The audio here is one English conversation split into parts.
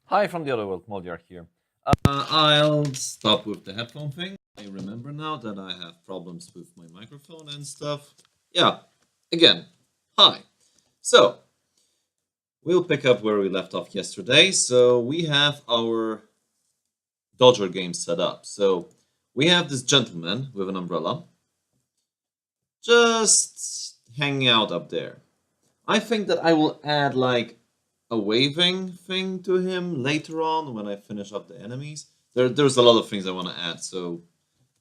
Hi from the other world, Moldiar here. I'll stop with the headphone thing. I remember now that I have problems with my microphone and stuff. Yeah, again, hi. So, we'll pick up where we left off yesterday. So, we have our Dodger game set up. So, we have this gentleman with an umbrella just hanging out up there. I think that I will add like a waving thing to him later on when I finish up the enemies. There's a lot of things I want to add, so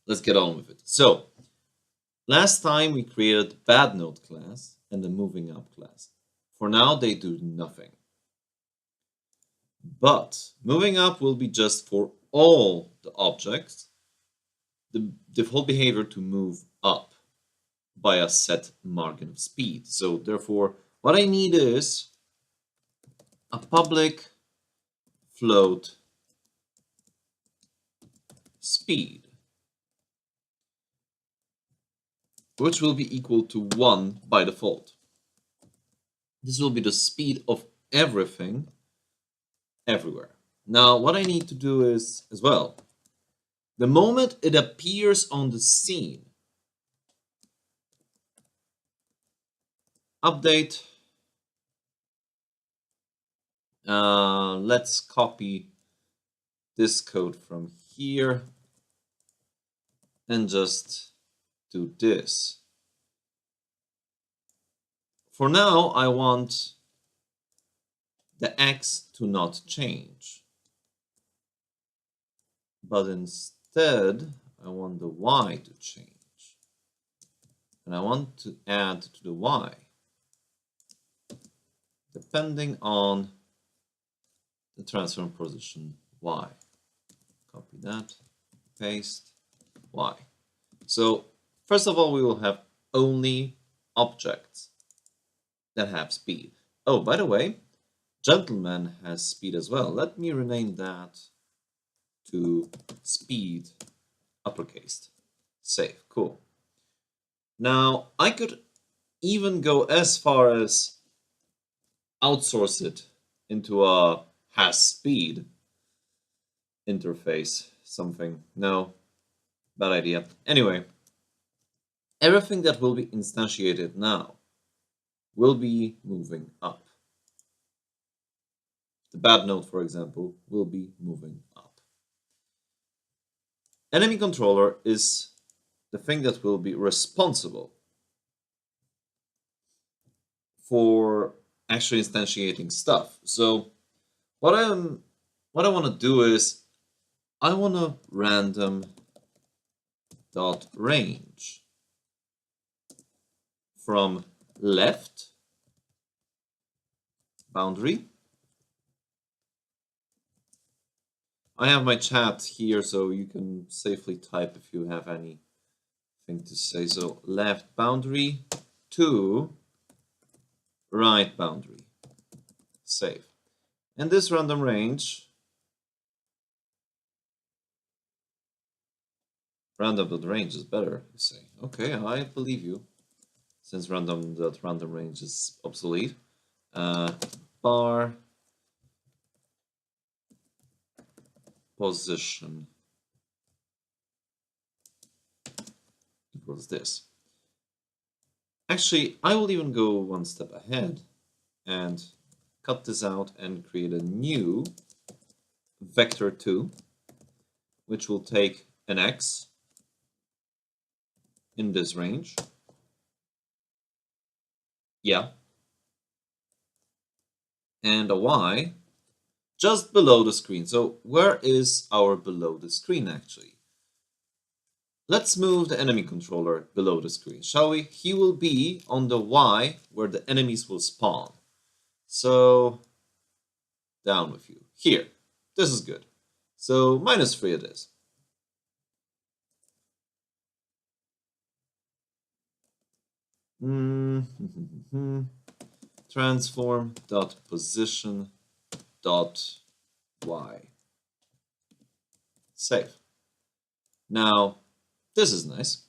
let's get on with it. So, last time we created Bad Note class and the Moving Up class. For now, they do nothing. But moving up will be just for all the objects, the default behavior to move up by a set margin of speed. So therefore, what I need is a public float speed, which will be equal to 1 by default. This will be the speed of everything everywhere. Now, what I need to do is, as well, the moment it appears on the scene, update, let's copy this code from here and just do this. For now, I want the X to not change, but instead I want the Y to change, and I want to add to the Y depending on the transform position Y. Copy that, paste, Y. So first of all, we will have only objects that have speed. Oh, by the way, gentleman has speed as well. Let me rename that to speed uppercase. Save, cool. Now I could even go as far as outsource it into a has speed interface something. No, bad idea. Anyway, everything that will be instantiated now will be moving up. The bad node, for example, will be moving up. Enemy controller is the thing that will be responsible for actually instantiating stuff. So what I want to do is I want to random dot range from left boundary. I have my chat here, so you can safely type if you have anything to say. So left boundary to right boundary. Save. And this random range, random.range is better, you say. Okay, I believe you, since random.random range is obsolete. Bar position equals this. Actually, I will even go one step ahead and cut this out and create a new vector2, which will take an x in this range. Yeah. And a y just below the screen. So where is our below the screen actually? Let's move the enemy controller below the screen, shall we? He will be on the Y where the enemies will spawn. So down with you. Here. This is good. So -3 it is. Transform dot position dot y. Save. Now this is nice.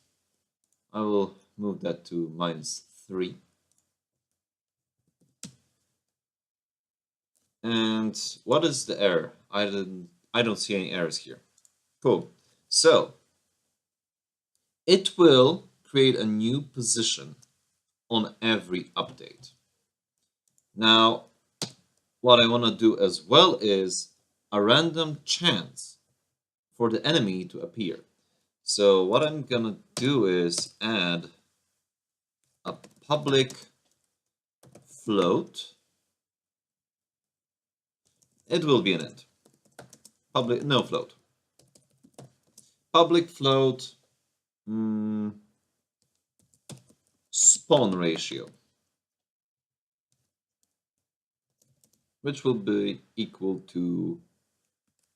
I will move that to -3. And what is the error? I don't see any errors here. Cool. So it will create a new position on every update. Now, what I want to do as well is a random chance for the enemy to appear. So what I'm gonna do is add a public float. It will be an int. Public, no float. Public float spawn ratio, which will be equal to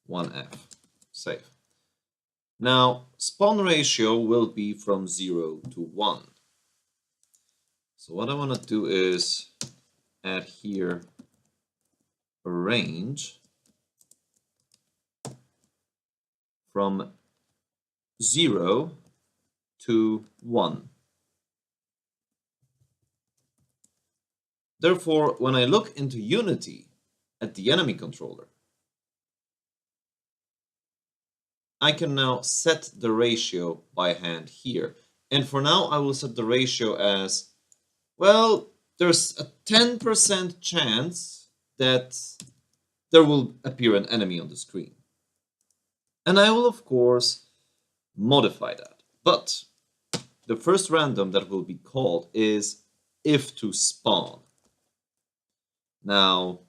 1f. Save. Now, spawn ratio will be from 0 to 1. So what I want to do is add here a range from 0 to 1. Therefore, when I look into Unity at the enemy controller, I can now set the ratio by hand here. And for now, I will set the ratio as, well, there's a 10% chance that there will appear an enemy on the screen. And I will, of course, modify that. But the first random that will be called is if to spawn. Now,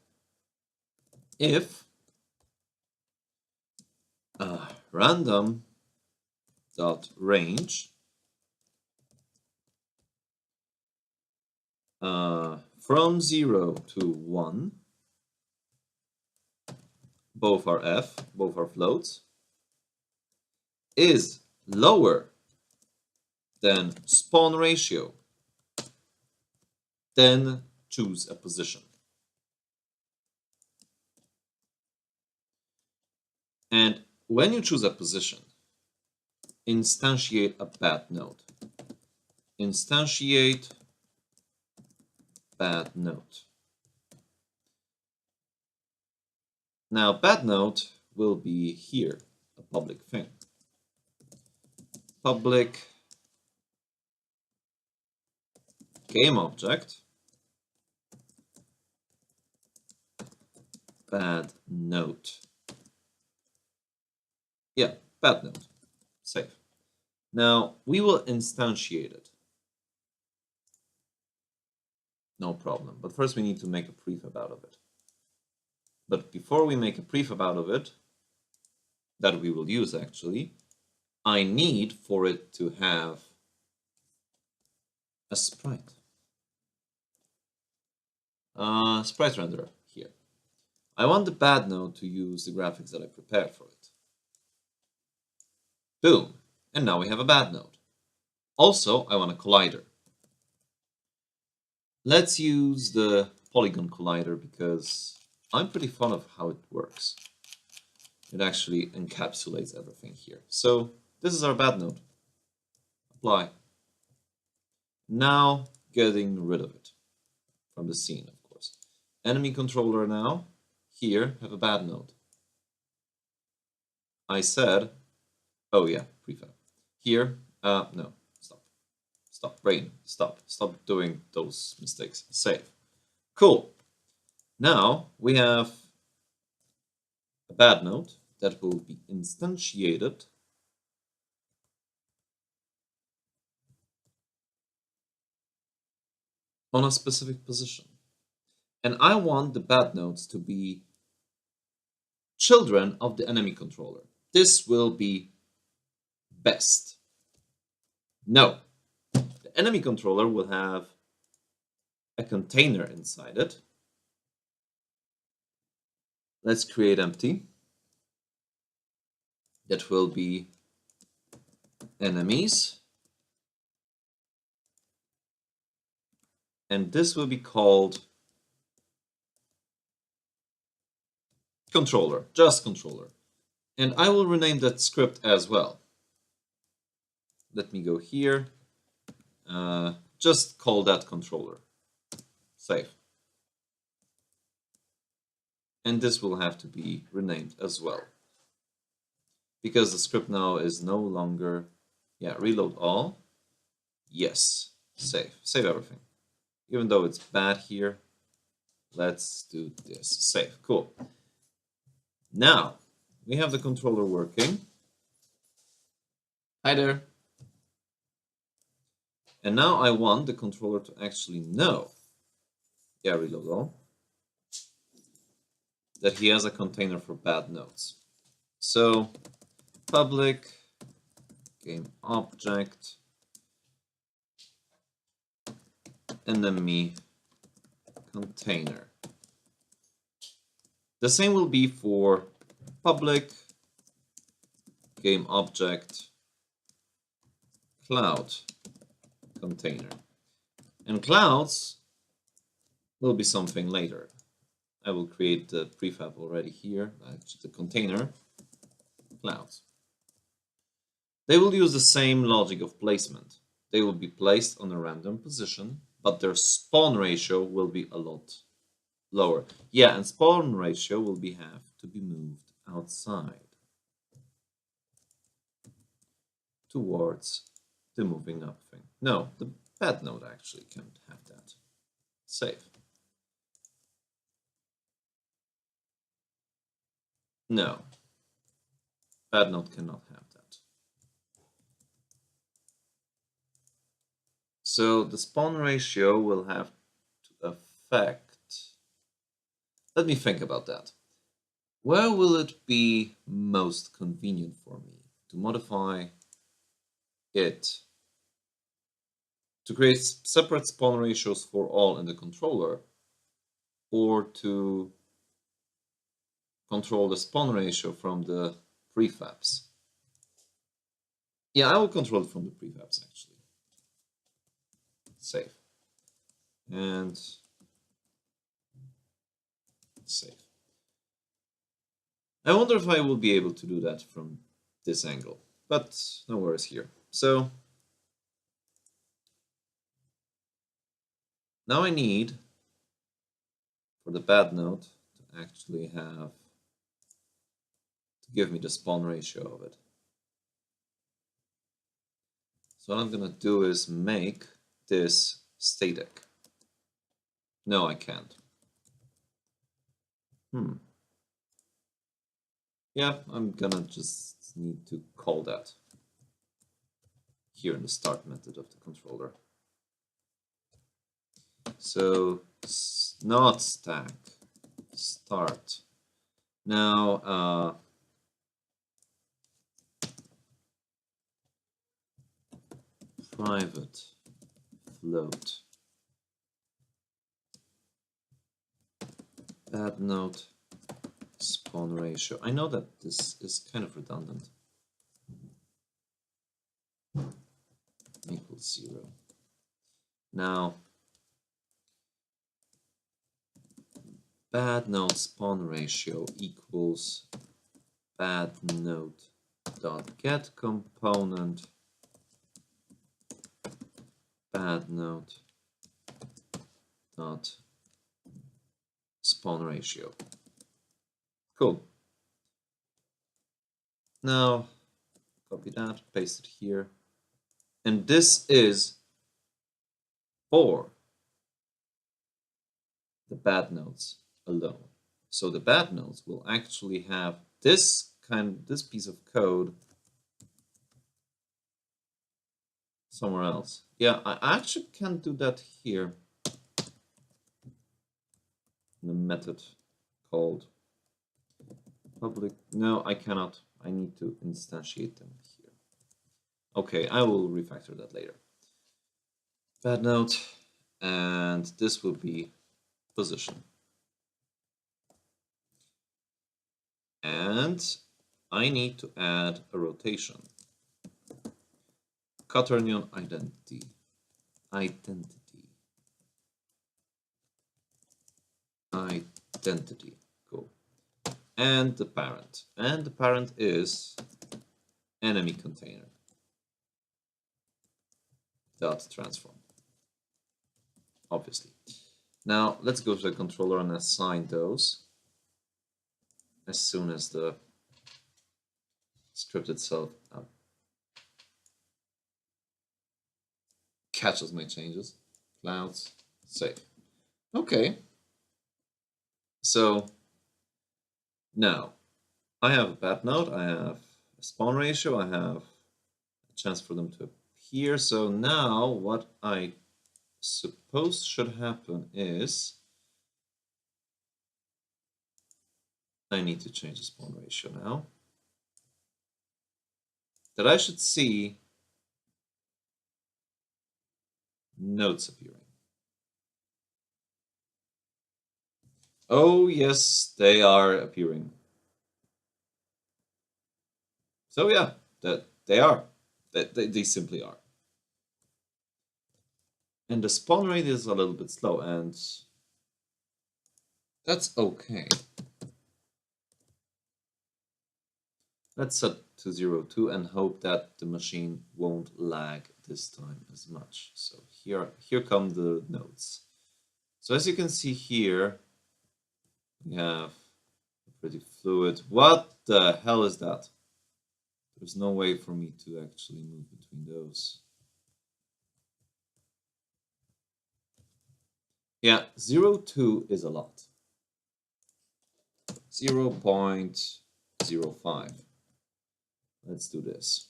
if random dot range from 0 to 1, both are floats, is lower than spawn ratio, then choose a position. And when you choose a position, instantiate a bad node. Instantiate bad node. Now, bad node will be here, a public thing. Public game object bad node. Yeah, bad node. Save. Now we will instantiate it. No problem. But first we need to make a prefab out of it. But before we make a prefab out of it, that we will use actually, I need for it to have a sprite. Sprite renderer here. I want the bad node to use the graphics that I prepared for it. Boom. And now we have a bad node. Also, I want a collider. Let's use the polygon collider because I'm pretty fond of how it works. It actually encapsulates everything here. So this is our bad node. Apply. Now getting rid of it from the scene, of course. Enemy controller now. Here, have a bad node. I said, oh yeah, prefab. Here, no, stop. Stop, brain, stop. Stop doing those mistakes. Save. Cool. Now we have a bad node that will be instantiated on a specific position. And I want the bad nodes to be children of the enemy controller. This will be best. No. The enemy controller will have a container inside it. Let's create empty. That will be enemies. And this will be called controller, just controller. And I will rename that script as well. Let me go here. Just call that controller. Save. And this will have to be renamed as well. Because the script now is no longer, reload all. Yes, save everything. Even though it's bad here, let's do this. Save, cool. Now, we have the controller working. Hi there. And now I want the controller to actually know, reload all, that he has a container for bad nodes. So, public game object enemy container. The same will be for public game object cloud container. And clouds will be something later. I will create the prefab already here, actually the container clouds. They will use the same logic of placement. They will be placed on a random position, but their spawn ratio will be a lot lower. Yeah, and spawn ratio will have to be moved outside towards the moving up thing. No, the bad node actually can't have that. Save. No, bad node cannot have that. So the spawn ratio will have to affect. Let me think about that. Where will it be most convenient for me to modify it to create separate spawn ratios for all in the controller, or to control the spawn ratio from the prefabs? Yeah, I will control it from the prefabs actually. Save. And save. I wonder if I will be able to do that from this angle, but no worries here. So now I need, for the bad node, to actually have to give me the spawn ratio of it. So what I'm gonna do is make this static. No, I can't. Yeah, I'm gonna just need to call that here in the start method of the controller. So not stack, start. Now private float bad node spawn ratio. I know that this is kind of redundant. Equals 0. Now bad node spawn ratio equals bad node dot get component bad node dot spawn ratio. Cool. Now copy that, paste it here, and this is for the bad nodes alone. So the bad nodes will actually have this piece of code somewhere else. Yeah, I actually can't do that here in a method called public. No, I cannot. I need to instantiate them here. Okay, I will refactor that later. Bad node, and this will be position. And I need to add a rotation. Quaternion identity. Identity. Cool. And the parent. And the parent is enemy container. Dot transform. Obviously. Now let's go to the controller and assign those. as soon as the script itself catches my changes. Clouds, save. Okay. So now I have a bad node, I have a spawn ratio, I have a chance for them to appear. So now what I suppose should happen is I need to change the spawn ratio now. That I should see nodes appearing. Oh yes, they are appearing. So yeah, that they are. They simply are. And the spawn rate is a little bit slow, and that's okay. Let's set to 0.2 and hope that the machine won't lag this time as much. So here come the nodes. So as you can see here, we have a pretty fluid. What the hell is that? There's no way for me to actually move between those. Yeah, 0.2 is a lot. 0.05. Let's do this.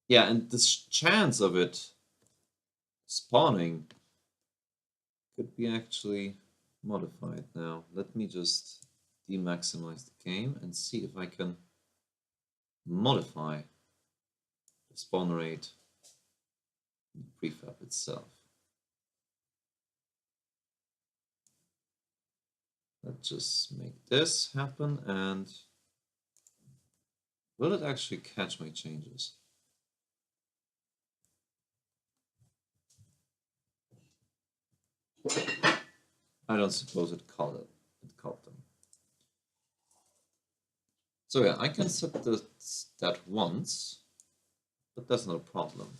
Yeah, and this chance of it spawning could be actually modified now. Let me just demaximize the game and see if I can modify the spawn rate in the prefab itself. Let's just make this happen, and will it actually catch my changes? I don't suppose it caught it. It caught them. So yeah, I can set that once, but that's not a problem.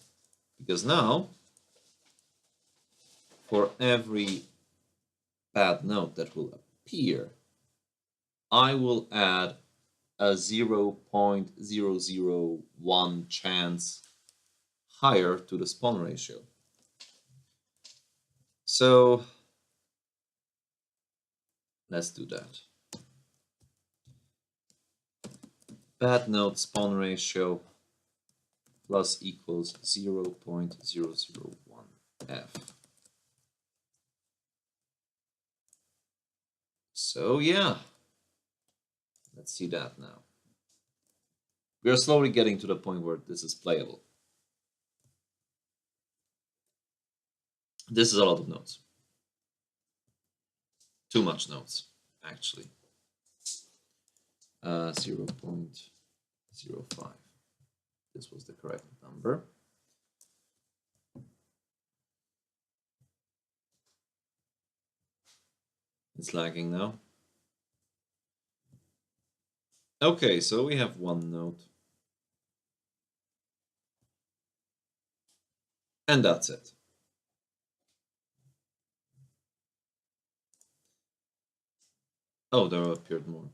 Because now, for every bad node that will appear, I will add a 0.001 chance higher to the spawn ratio. So let's do that. Bad node spawn ratio plus equals 0.001f. So yeah, let's see that now. We are slowly getting to the point where this is playable. This is a lot of nodes. Too much nodes, actually. 0.05. This was the correct number. It's lagging now. Okay, so we have one node. And that's it. Oh, there appeared more.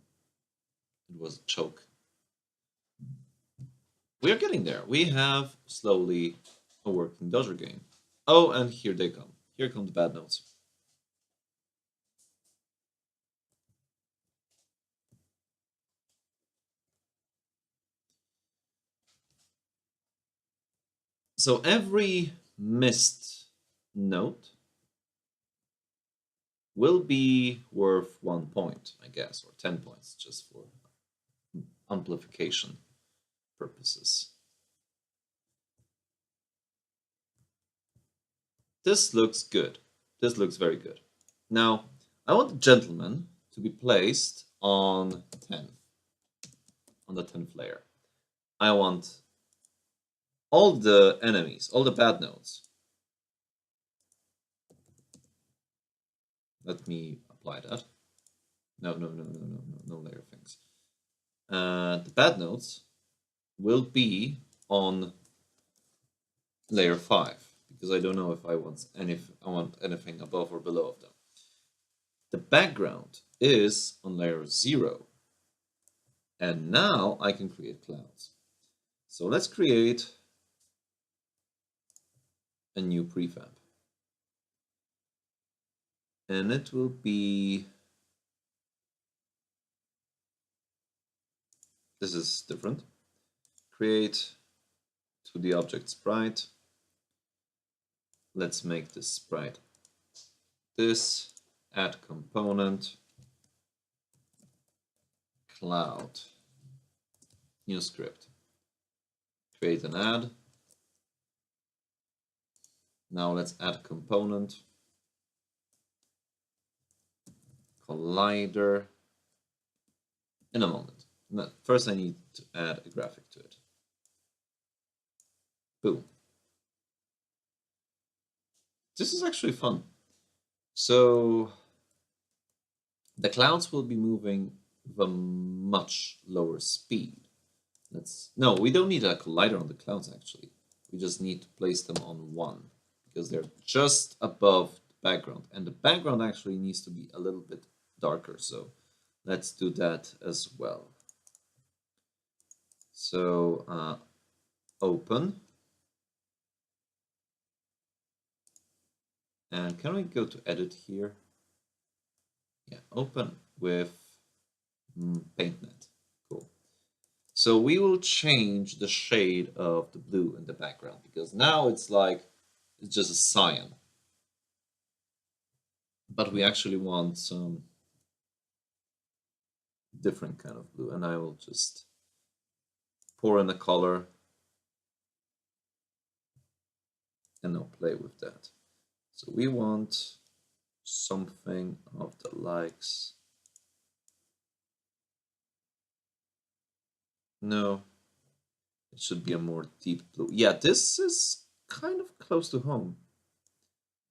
It was a choke. We are getting there. We have slowly a working Dodger game. Oh, and here they come. Here come the bad nodes. So every missed note will be worth 1 point, I guess, or 10 points, just for amplification purposes. This looks good. This looks very good. Now, I want the gentleman to be placed on 10, on the 10th layer. I want all the enemies, all the bad nodes. Let me apply that. No layer things. The bad nodes will be on layer 5, because I don't know if I want anything above or below of them. The background is on layer 0. And now I can create clouds. So let's create a new prefab. And it will be, this is different. Create 2D object sprite. Let's make this sprite this, add component, cloud, new script. Create an add. Now let's add component, collider, in a moment. First I need to add a graphic to it. Boom. This is actually fun. So the clouds will be moving with a much lower speed. No, we don't need a collider on the clouds actually. We just need to place them on 1 because they're just above the background. And the background actually needs to be a little bit darker. So let's do that as well. So open. And can we go to edit here? Yeah, open with PaintNet. Cool. So we will change the shade of the blue in the background because now it's like, it's just a cyan. But we actually want some different kind of blue, and I will just pour in a color and now play with that. So we want something of the likes. No, it should be a more deep blue. Yeah, this is kind of close to home.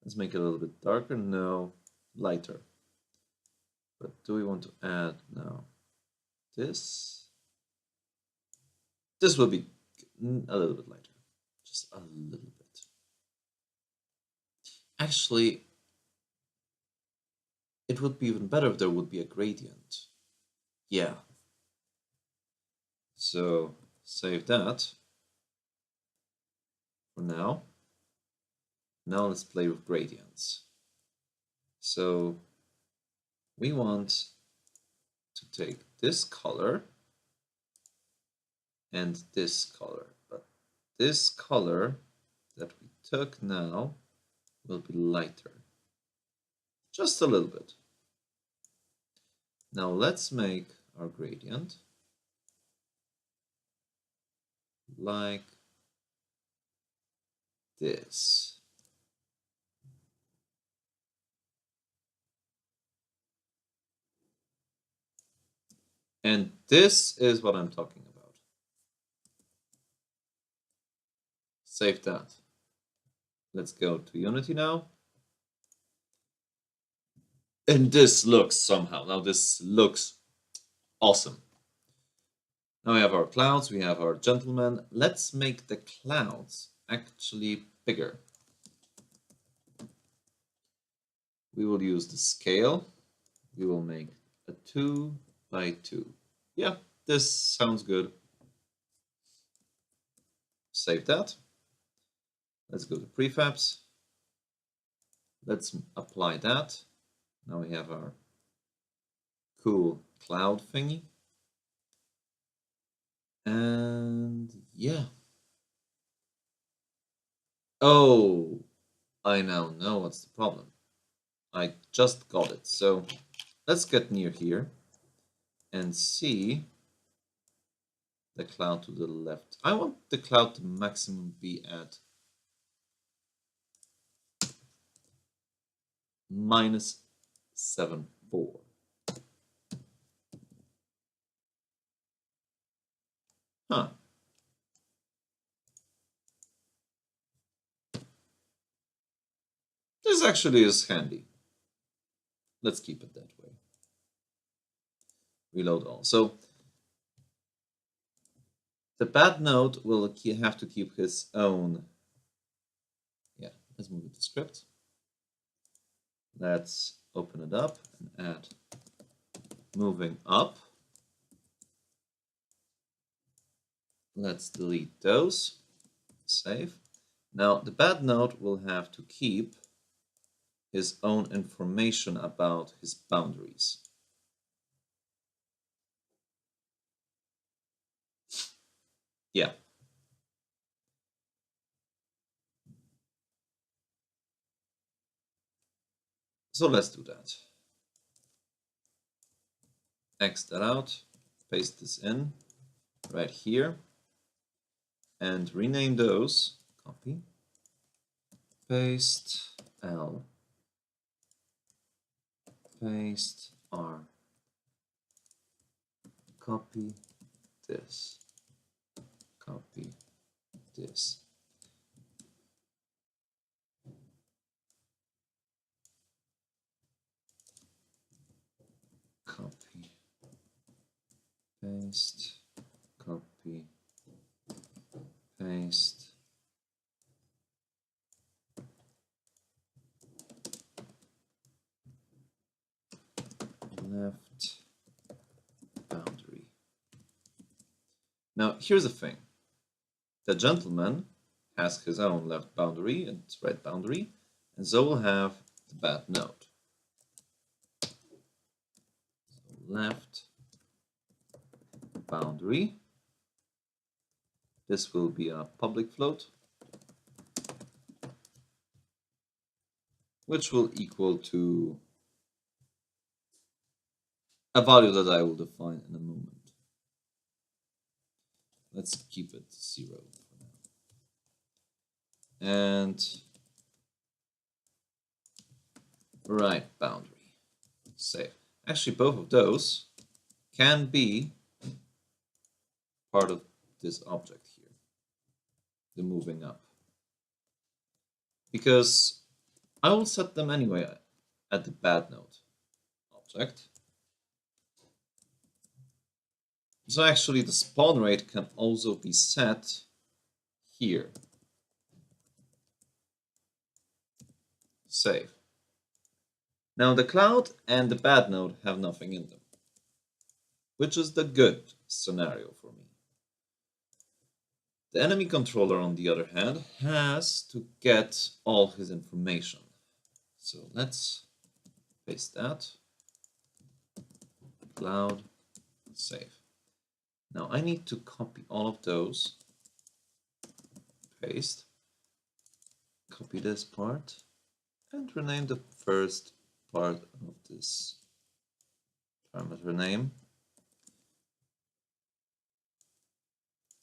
Let's make it a little bit darker. No, lighter. But do we want to add now? This will be a little bit lighter, just a little bit. Actually, it would be even better if there would be a gradient. Yeah. So save that for now. Now let's play with gradients. So we want to take this color and this color, but this color that we took now will be lighter, just a little bit. Now let's make our gradient like this. And this is what I'm talking about. Save that. Let's go to Unity now. And this looks somehow. Now this looks awesome. Now we have our clouds, we have our gentleman. Let's make the clouds actually bigger. We will use the scale. We will make a 2 by 2. Yeah, this sounds good. Save that. Let's go to prefabs. Let's apply that. Now we have our cool cloud thingy. And yeah. Oh, I now know what's the problem. I just got it. So let's get near here and see the cloud to the left. I want the cloud to maximum be at -7.4. Huh. This actually is handy. Let's keep it that way. Reload all. So the bad node will have to keep his own. Yeah, Let's move it to script. Let's open it up and add moving up. Let's delete those. Save. Now the bad node will have to keep his own information about his boundaries. Yeah. So let's do that. X that out, paste this in right here, and rename those. Copy, paste L, paste R, copy this, copy this. Copy, paste, copy, paste. Left boundary. Now here's the thing. The gentleman has his own left boundary and right boundary, and so will have the bad node. So left boundary. This will be a public float, which will equal to a value that I will define in a moment. Let's keep it 0 for now. And right boundary. Save. Actually, both of those can be part of this object here, the moving up. Because I will set them anyway at the bad node object. So actually the spawn rate can also be set here. Save. Now the cloud and the bad node have nothing in them, which is the good scenario for me. The enemy controller, on the other hand, has to get all his information. So let's paste that. Cloud, save. Now I need to copy all of those, paste, copy this part, and rename the first part of this parameter name,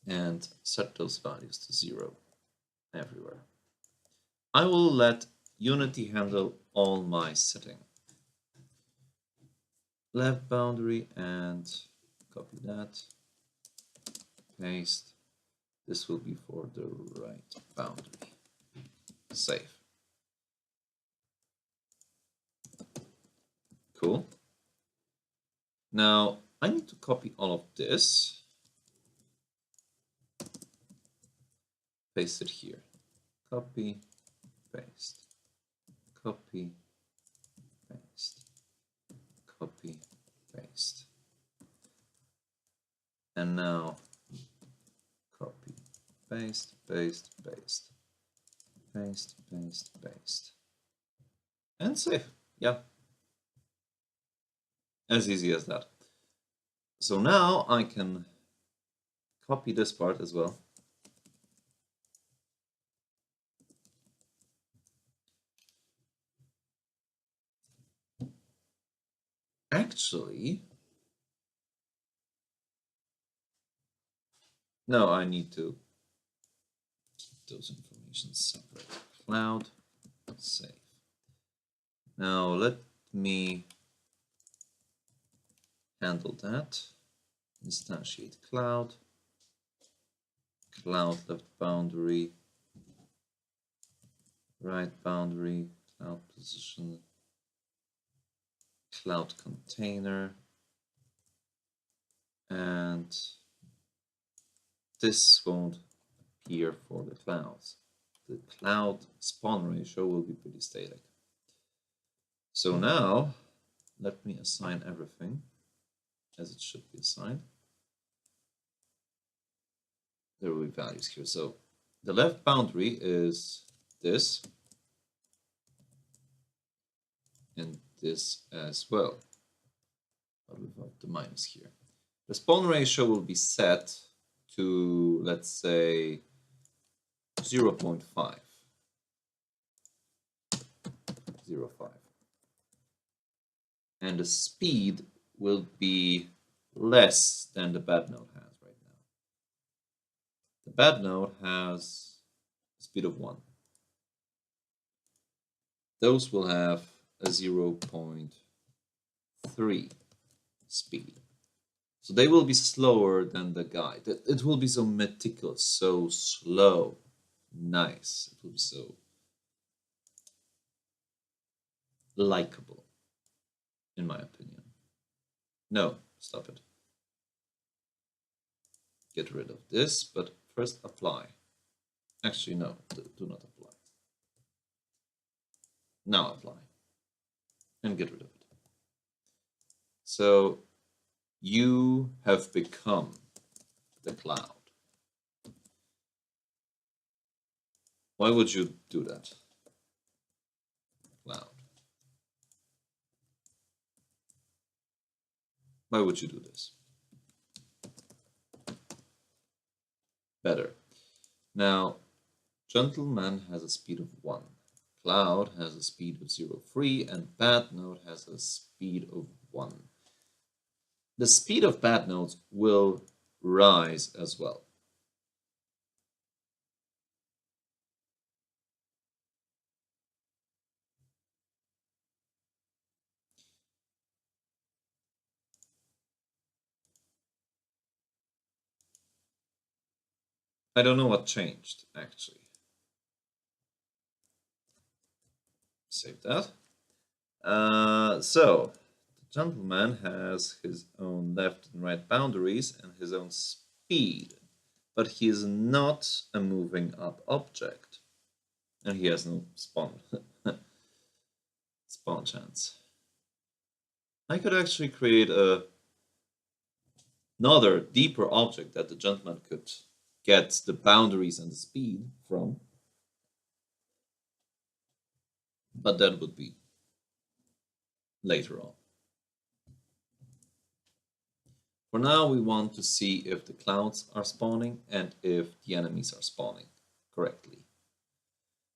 and set those values to 0 everywhere. I will let Unity handle all my setting. Left boundary, and copy that, paste. This will be for the right boundary. Save. Cool. Now I need to copy all of this, paste it here. Copy, paste, copy, paste, copy, paste. And now copy, paste, paste, paste, paste, paste, paste. And save. Yeah. As easy as that. So now I can copy this part as well. Actually, no, I need to keep those information separate. Cloud, save. Now let me handle that. Instantiate cloud, cloud left boundary, right boundary, cloud position, cloud container, and this won't appear for the clouds. the cloud spawn ratio will be pretty static. So now, let me assign everything as it should be assigned. There will be values here. So the left boundary is this and this as well, but without the minus here. The spawn ratio will be set to, let's say, 0.5. 0.5. And the speed will be less than the bad node has right now. The bad node has a speed of 1. Those will have a 0.3 speed. So they will be slower than the guide. It will be so meticulous, so slow, nice. It will be so likable, in my opinion. No, stop it. Get rid of this, but first apply. Actually, no, do not apply. Now apply. And get rid of it. So you have become the cloud. Why would you do that? Cloud. Why would you do this? Better. Now, Gentleman has a speed of 1. Cloud has a speed of 0.3 and Bad Node has a speed of 1. The speed of bad nodes will rise as well. I don't know what changed, actually. Save that. So, the Gentleman has his own left and right boundaries and his own speed, but he is not a moving up object, and he has no spawn spawn chance. I could actually create another deeper object that the Gentleman could get the boundaries and the speed from, but that would be later on. For now, we want to see if the clouds are spawning and if the enemies are spawning correctly.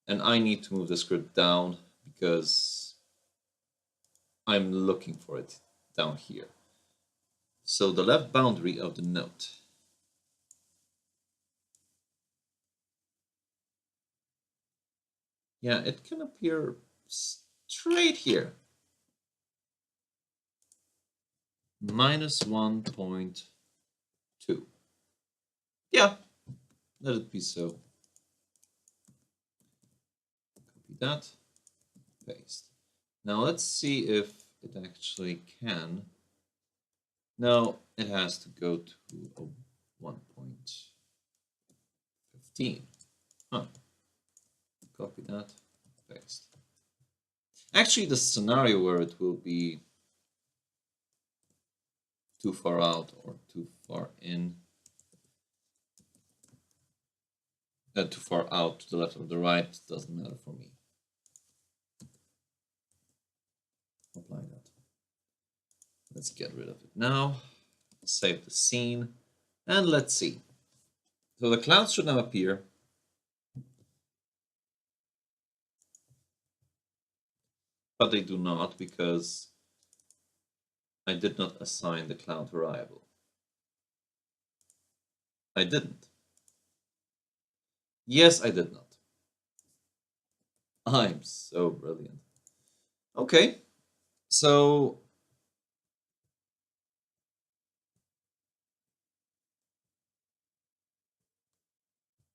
And I need to move the script down because I'm looking for it down here. So the left boundary of the node. Yeah, it can appear straight here. Minus 1.2. Yeah, let it be so. Copy that, paste. Now let's see if it actually can. No, it has to go to 1.15. Huh. Copy that, paste. Actually, the scenario where it will be too far out or too far in, too far out to the left or the right doesn't matter for me. Apply that. Let's get rid of it now. Save the scene and let's see. So the clouds should now appear. But they do not because I did not assign the cloud variable. I didn't. Yes, I did not. I'm so brilliant. Okay, so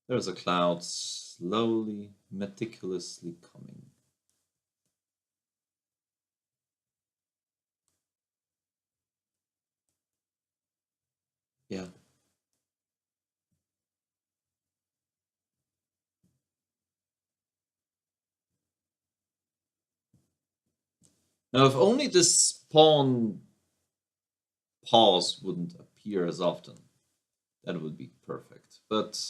there's a cloud slowly, meticulously coming. Yeah. Now, if only this pawn pause wouldn't appear as often, that would be perfect. But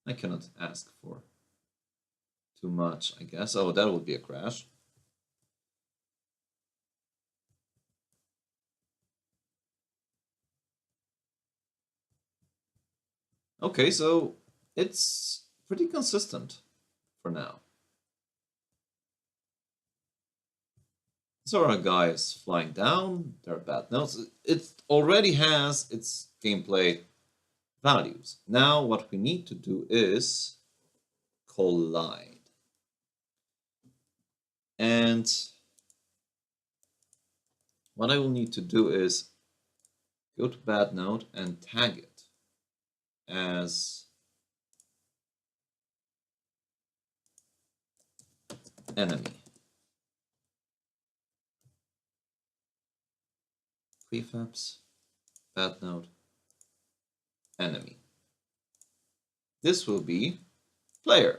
I cannot ask for too much, I guess. Oh, that would be a crash. Okay, so it's pretty consistent for now. So our guy is flying down, there are bad notes. It already has its gameplay values. Now what we need to do is collide. And what I will need to do is go to bad note and tag it as enemy. Prefabs, bad note, enemy. This will be player.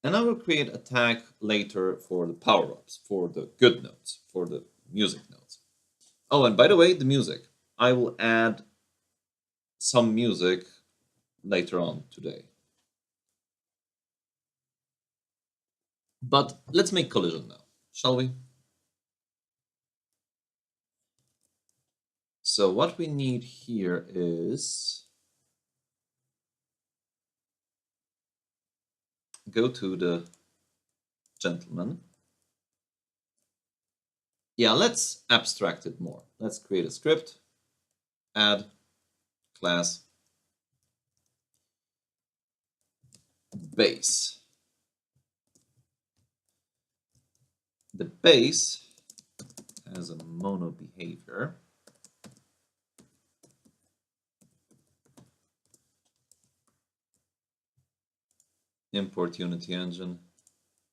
And I will create a tag later for the power-ups, for the good notes, for the music notes. Oh, and by the way, the music. I will add some music later on today. But let's make collision now, shall we? So what we need here is go to the gentleman. Yeah, let's abstract it more. Let's create a script, add class base. The base has a mono behavior. Import Unity engine.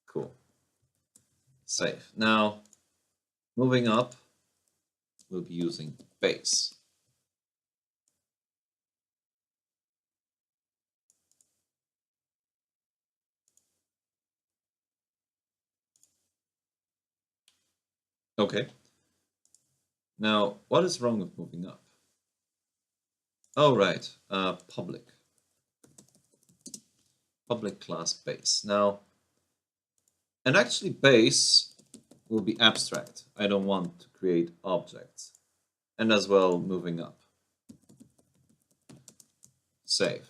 Cool. Save. Now, moving up, we'll be using base. Okay. Now, what is wrong with moving up? Oh, right. Public class base. Now, and actually base will be abstract. I don't want to create objects. And as well, moving up. Save.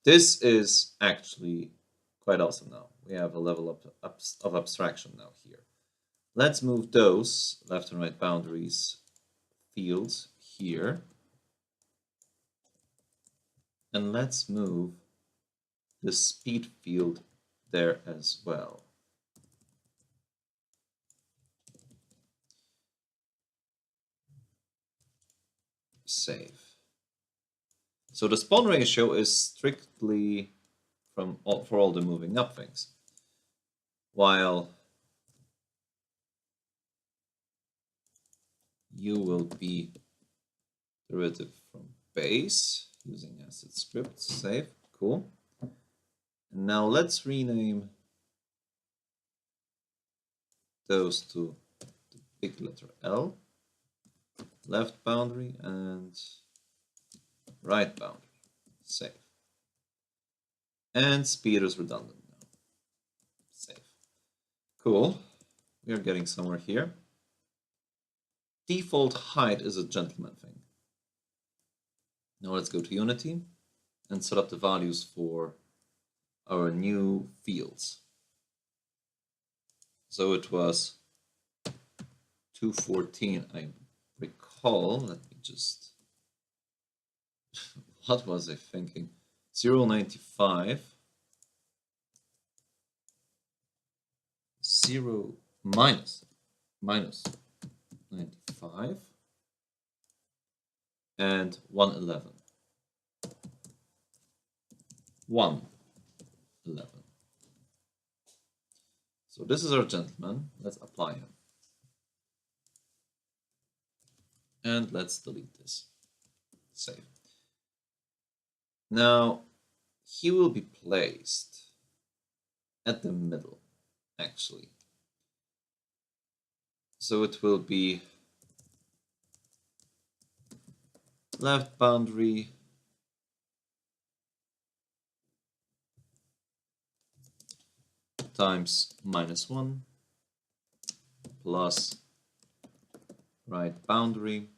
This is actually quite awesome now. We have a level of abstraction now here. Let's move those left and right boundaries fields here. And let's move the speed field there as well. Save. So the spawn ratio is strictly for all the moving up things, while U will be derivative from base using asset script. Save. Cool. And now let's rename those to the big letter L, left boundary and right boundary. Save. And speed is redundant now. Save. Cool. We are getting somewhere here. Default height is a gentleman thing. Now let's go to Unity and set up the values for our new fields. So it was 214, I recall. Let me just... what was I thinking? 0.95. 0 minus 95 and 111. 111. So this is our gentleman. Let's apply him. And let's delete this. Save. Now, he will be placed at the middle, actually. So it will be left boundary times -1 plus right boundary.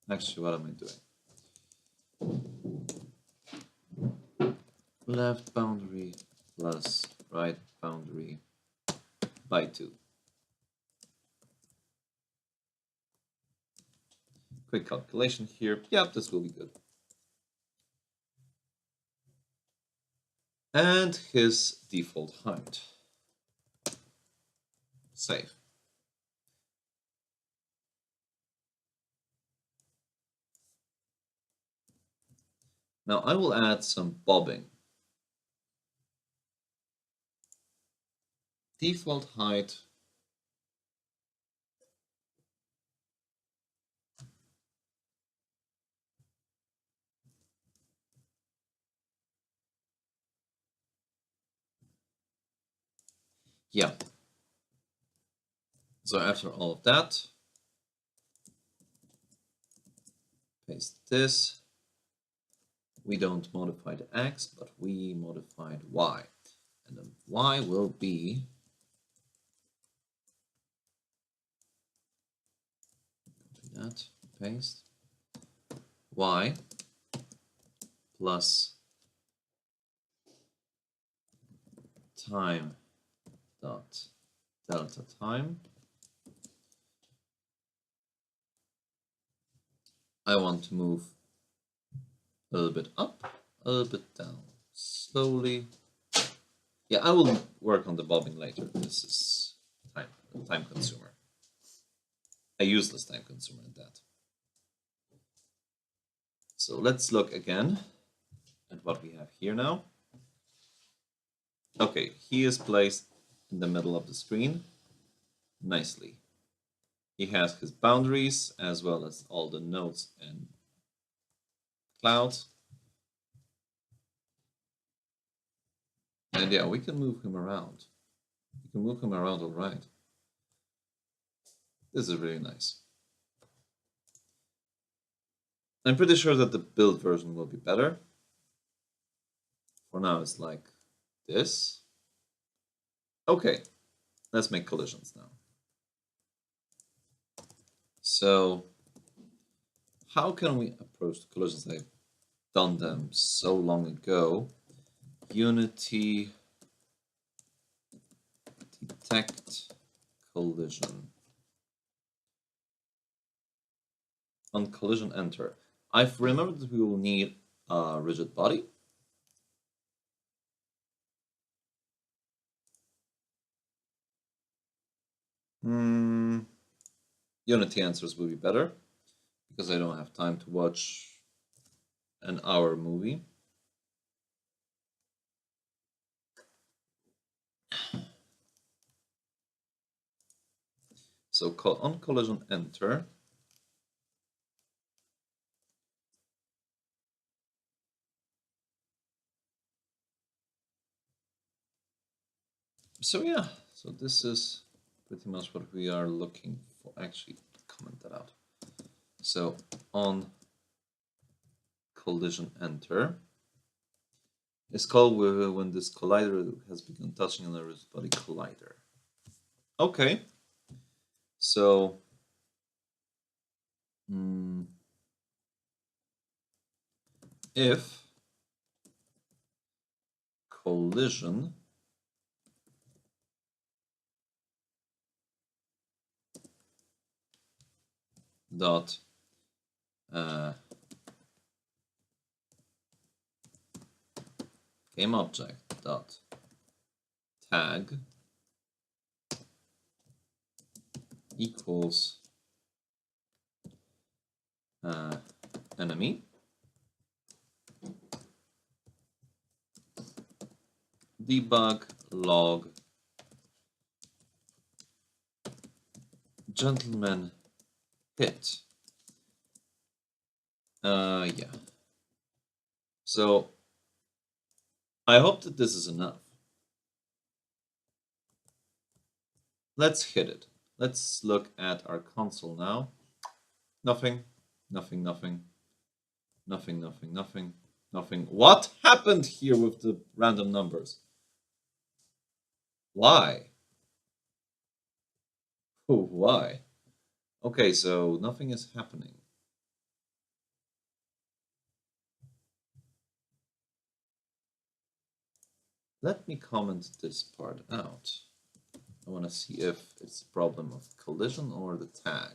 Actually, what am I doing? Left boundary plus right boundary by 2. Quick calculation here. Yep, this will be good. And his default height. Save. Now I will add some bobbing. Default height yeah. So after all of that, paste this. We don't modify the x, but we modified y. And then y will be that, paste, y plus time dot delta time. I want to move a little bit up, a little bit down, slowly. Yeah, I will work on the bobbing later. This is time consumer. A useless time consumer at that. So let's look again at what we have here now. Okay, he is placed in the middle of the screen nicely. He has his boundaries as well as all the nodes and clouds. And yeah, we can move him around. We can move him around all right. This is really nice. I'm pretty sure that the build version will be better. For now, it's like this. Okay, let's make collisions now. So, how can we approach the collisions? I've done them so long ago. Unity detect collision. On collision enter. I've remembered that we will need a rigid body. Unity answers will be better because I don't have time to watch an hour movie. So on collision enter. So yeah, so this is pretty much what we are looking for. Actually, comment that out. So on collision enter is called when this collider has begun touching another body collider. Okay, so if collision dot game object dot tag equals enemy, debug log gentleman hit. Yeah. So I hope that this is enough. Let's hit it. let's look at our console now. Nothing, nothing, nothing, nothing, nothing, nothing, nothing. What happened here with the random numbers? Why? Oh, why? Okay, so nothing is happening. Let me comment this part out. I want to see if it's a problem of collision or the tag.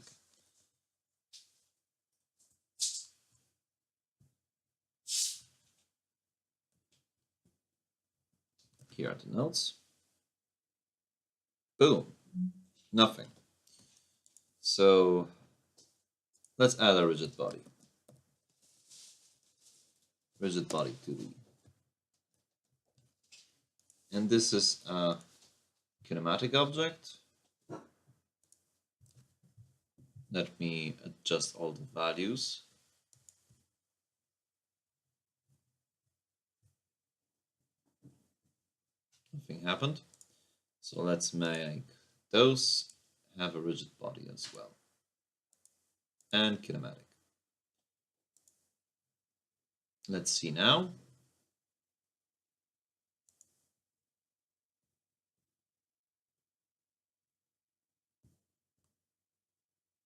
Here are the notes. Boom. Nothing. So let's add a rigid body. Rigid body 2D. And this is a kinematic object. Let me adjust all the values. Nothing happened. So let's make those have a rigid body as well. And kinematic. Let's see now.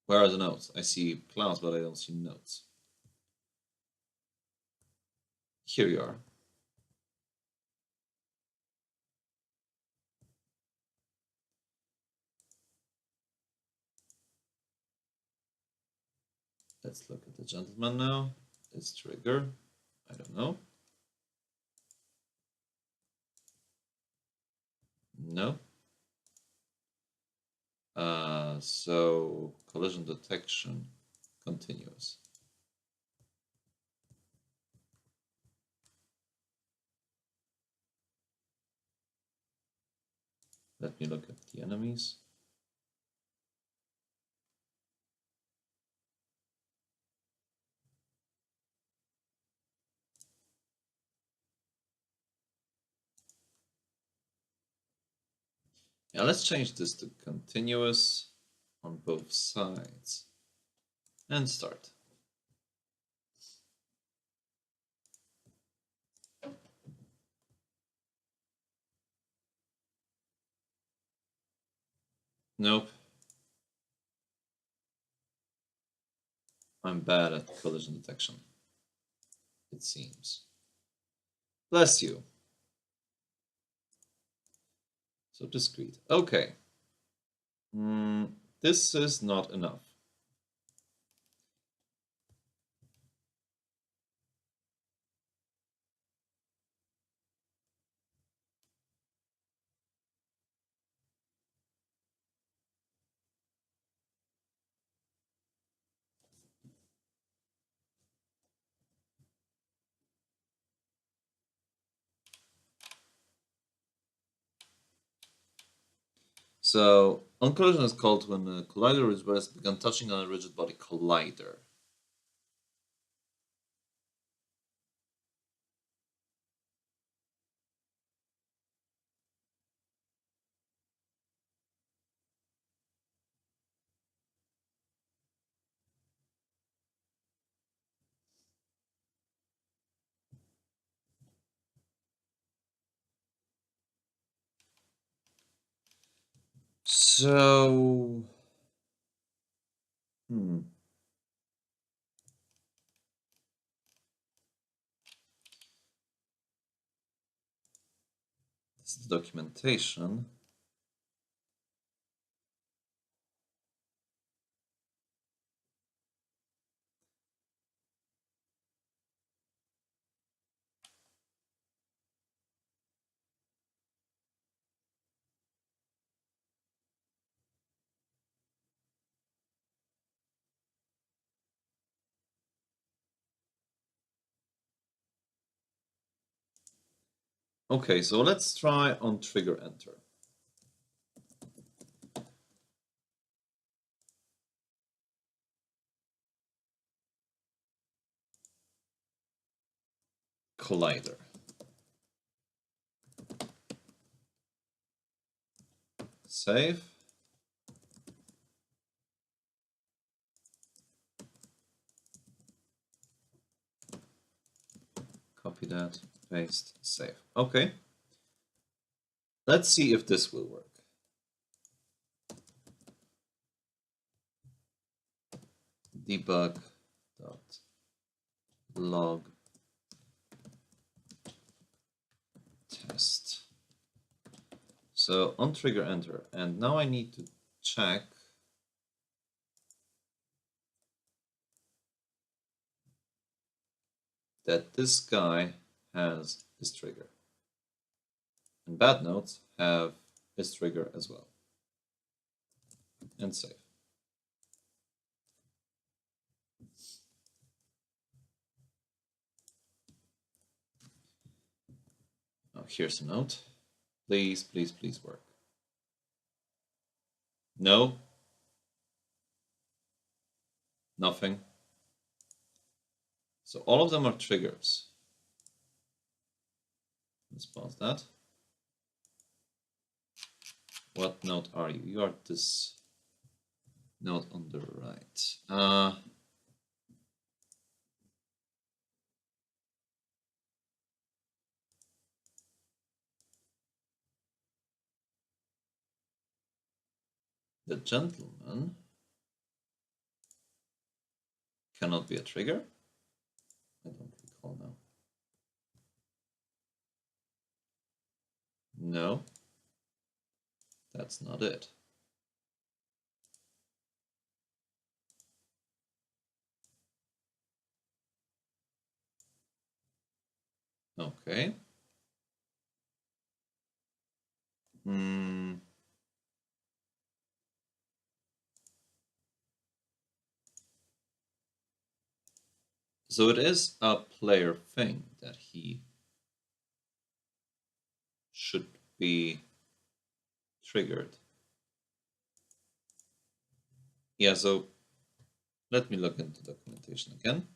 Where are the nodes? I see clouds, but I don't see nodes. Here you are. Let's look at the gentleman now. Is trigger? I don't know. No. So collision detection continuous. Let me look at the enemies. Yeah, let's change this to continuous on both sides and start. Nope. I'm bad at collision detection, it seems. Bless you. So discrete. Okay. This is not enough. So, on collision is called when a collider is has begun touching on a rigid body collider. So, this is the documentation. Okay, so let's try on trigger enter. Collider. Save. Copy that, paste, save. Okay. Let's see if this will work. Debug.log test. So on trigger enter, and now I need to check that this guy has his trigger. And bad nodes have his trigger as well. And save. Now here's a note. Please, please, please work. No. Nothing. So all of them are triggers. Let's pause that. What node are you? You are this node on the right. The gentleman cannot be a trigger. I don't recall now. No, that's not it. Okay. So it is a player thing that he should be triggered. Yeah, so let me look into documentation again.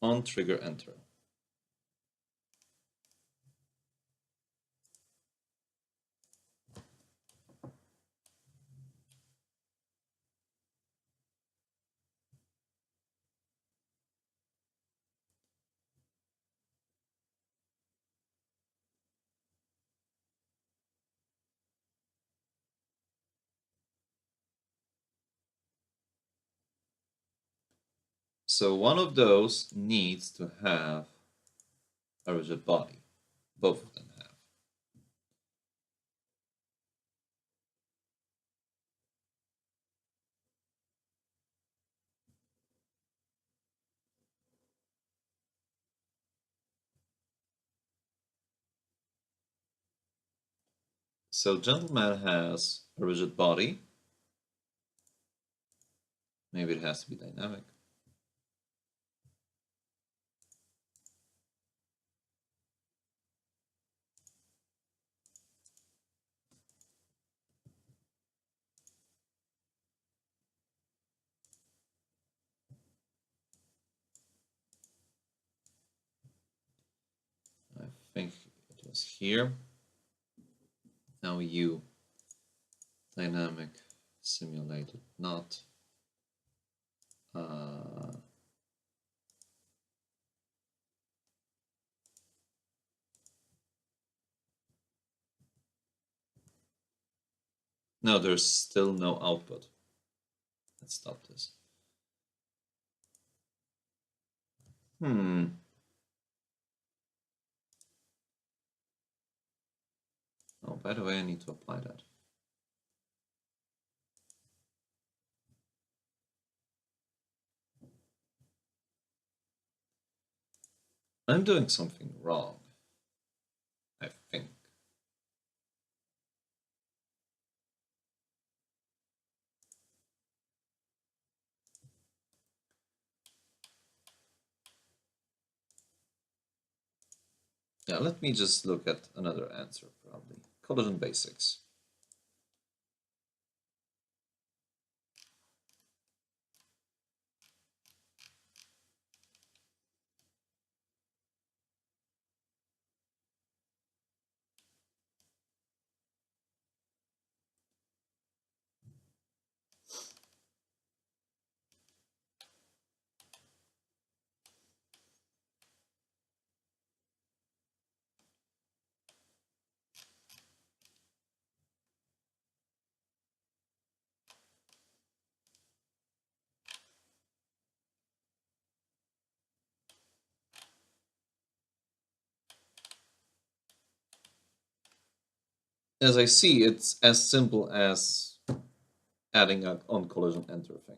On trigger enter. So one of those needs to have a rigid body. Both of them have. So gentleman has a rigid body. Maybe it has to be dynamic. I think it was here. Now you dynamic simulated not. No, there's still no output. Let's stop this. Oh, by the way, I need to apply that. I'm doing something wrong, I think. Yeah, let me just look at another answer, probably. Collision basics. as I see, it's as simple as adding an on collision enter thing.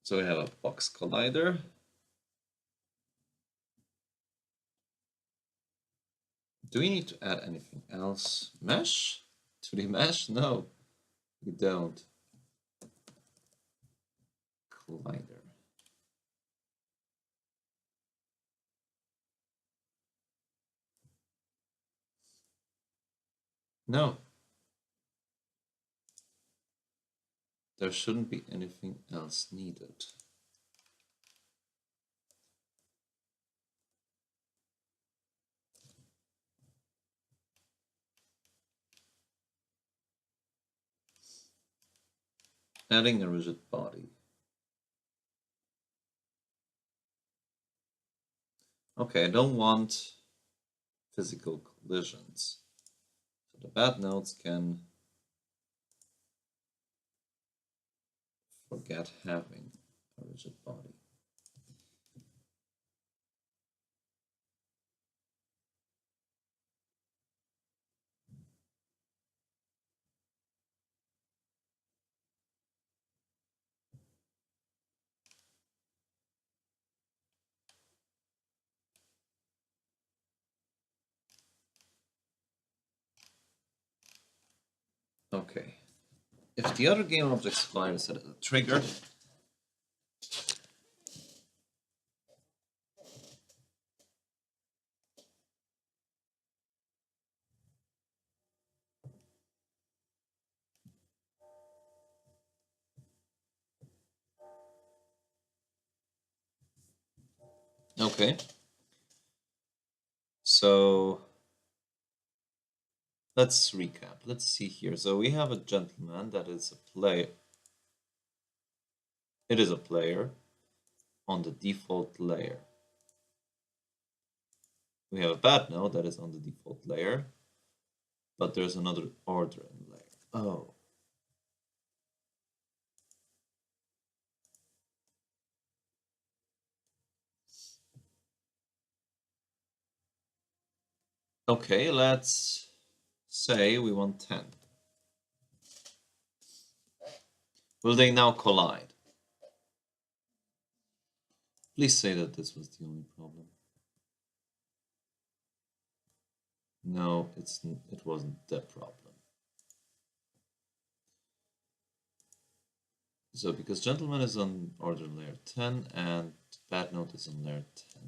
So we have a box collider. Do we need to add anything else? Mesh? 2D mesh? No, we don't. Collider. No. There shouldn't be anything else needed. Adding a rigid body. Okay, I don't want physical collisions. So the bad nodes can forget having a rigid body. Okay. If the other game object's collider is set as a trigger, okay. So let's recap. Let's see here. So we have a gentleman that is a player. It is a player on the default layer. We have a bad node that is on the default layer, but there's another order in layer. Oh. Okay, let's say we want 10. Will they now collide? Please say that this was the only problem. No, it wasn't the problem. So because gentleman is on order layer 10 and bad node is on layer 10.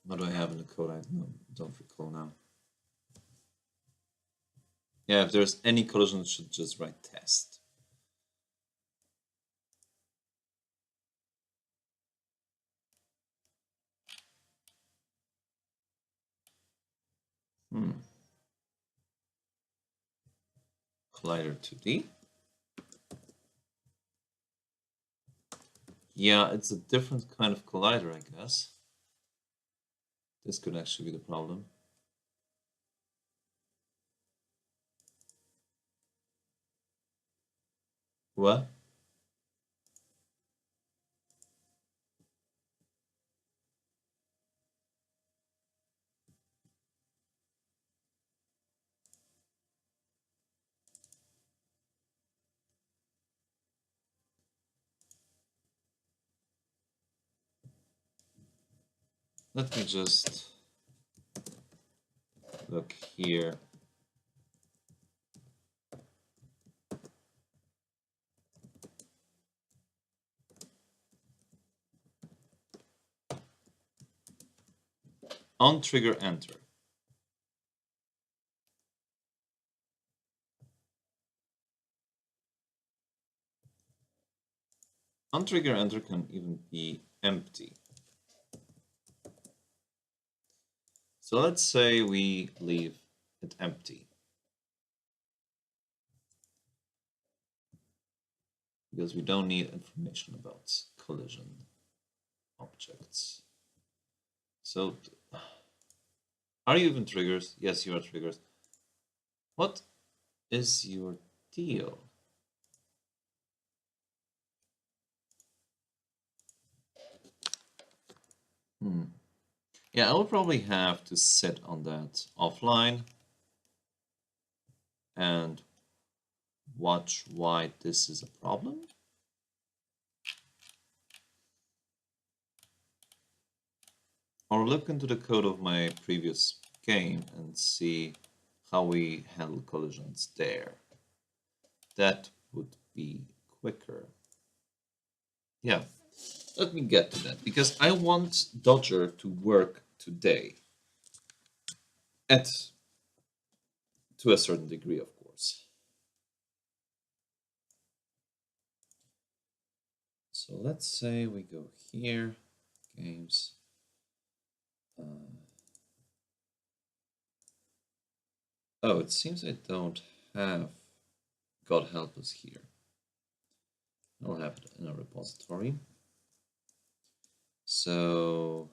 What do I have in the code? I don't recall now. Yeah, if there's any collision, it should just write test. Collider 2D. Yeah, it's a different kind of collider, I guess. This could actually be the problem. What? Let me just look here. On trigger enter. On trigger enter can even be empty. So let's say we leave it empty. because we don't need information about collision objects. So, are you even triggers? Yes, you are triggers. What is your deal? Yeah, I will probably have to sit on that offline and watch why this is a problem. Or look into the code of my previous game and see how we handle collisions there. That would be quicker. Yeah, let me get to that because I want Dodger to work today. To a certain degree, of course. So let's say we go here, games. Oh, it seems I don't have God Help Us here. I'll have it in a repository. So,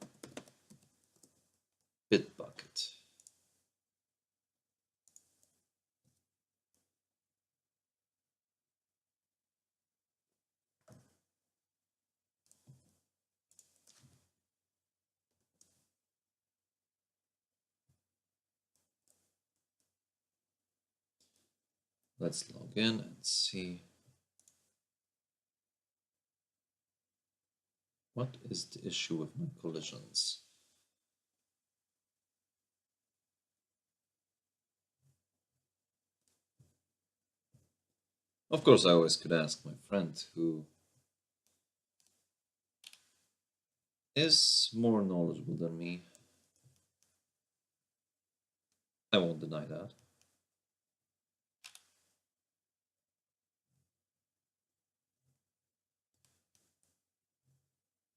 Bitbucket. Let's log in and see what is the issue with my collisions. Of course, I always could ask my friend who is more knowledgeable than me. I won't deny that.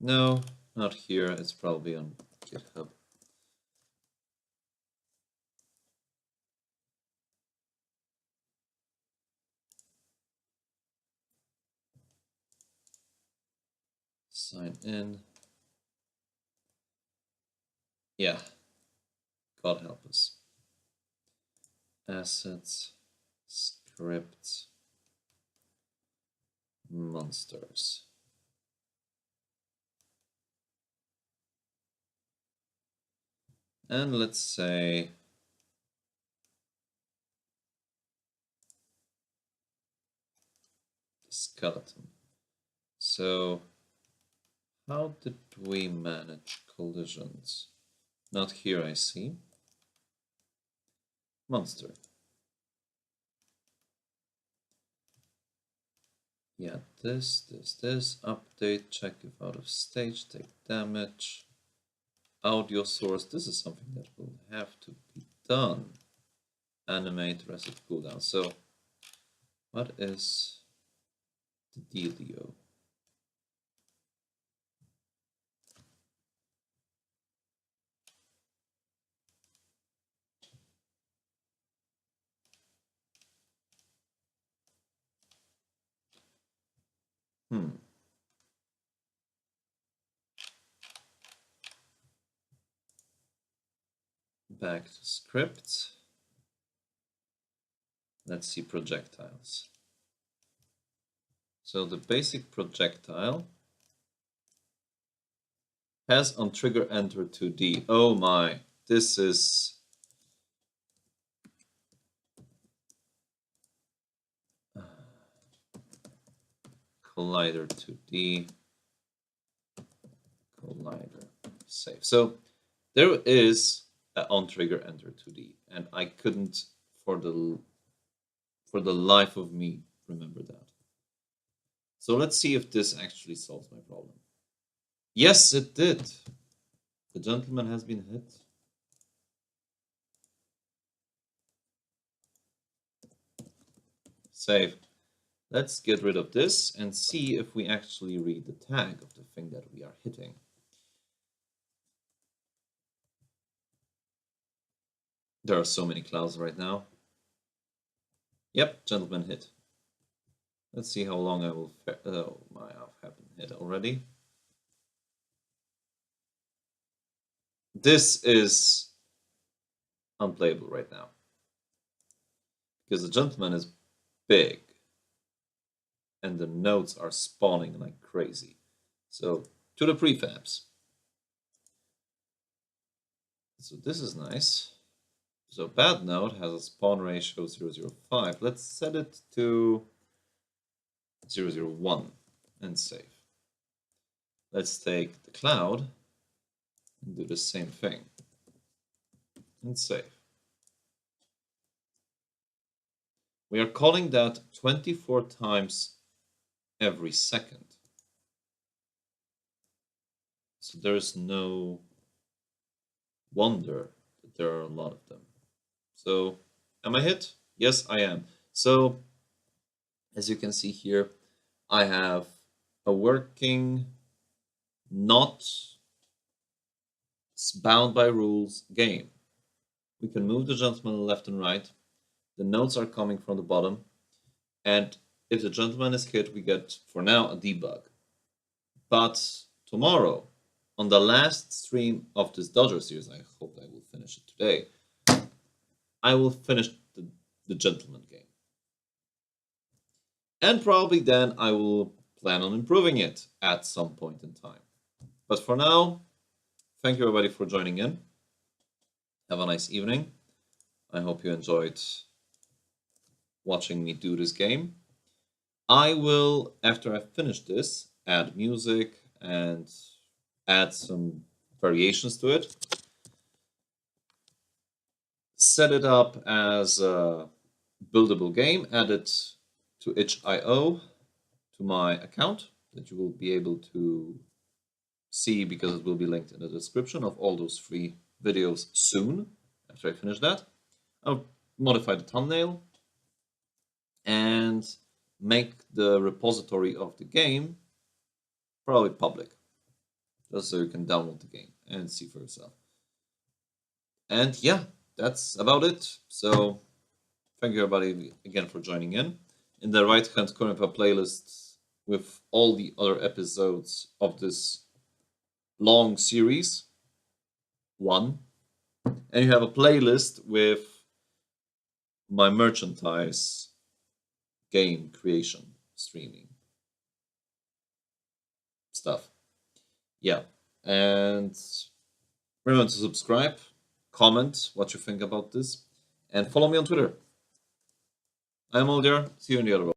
No, not here. It's probably on GitHub. Sign in. Yeah, God help us. Assets, script, monsters. And let's say skeleton. So how did we manage collisions? Not here, I see. Monster. Yeah, this, update, check if out of stage, take damage. Audio source, this is something that will have to be done. Animate, reset, cooldown. So, what is the dealio? Back to script. Let's see projectiles. So the basic projectile has on trigger enter 2D. Oh my, this is collider 2D, collider save. So there is an on trigger enter 2D, and I couldn't for the life of me remember that. So let's see if this actually solves my problem. Yes, it did. The gentleman has been hit. Save. Let's get rid of this and see if we actually read the tag of the thing that we are hitting. There are so many clouds right now. Yep, gentleman hit. Let's see how long I will. Oh, I haven't hit already. This is unplayable right now because the gentleman is big and the nodes are spawning like crazy. So to the prefabs. So this is nice. So bad node has a spawn ratio 0.005. Let's set it to 0.001 and save. Let's take the cloud and do the same thing and save. We are calling that 24 times every second. So there's no wonder that there are a lot of them. So am I hit? Yes, I am. So as you can see here, I have a working, not bound by rules game. We can move the gentleman left and right. The nodes are coming from the bottom. And if the gentleman is hit, we get, for now, a debug. But tomorrow, on the last stream of this Dodger series, I hope I will finish it today, I will finish the gentleman game. And probably then I will plan on improving it at some point in time. But for now, thank you everybody for joining in. Have a nice evening. I hope you enjoyed watching me do this game. I will, after I finish this, add music and add some variations to it. Set it up as a buildable game, add it to itch.io to my account that you will be able to see because it will be linked in the description of all those 3 videos soon after I finish that. I'll modify the thumbnail and make the repository of the game probably public, just so you can download the game and see for yourself. And yeah, that's about it. So thank you everybody again for joining in. In the right hand corner of a playlist with all the other episodes of this long series, 1. And you have a playlist with my merchandise game creation, streaming stuff. Yeah. And remember to subscribe, comment what you think about this, and follow me on Twitter. I'm Moldiar. See you in the other one.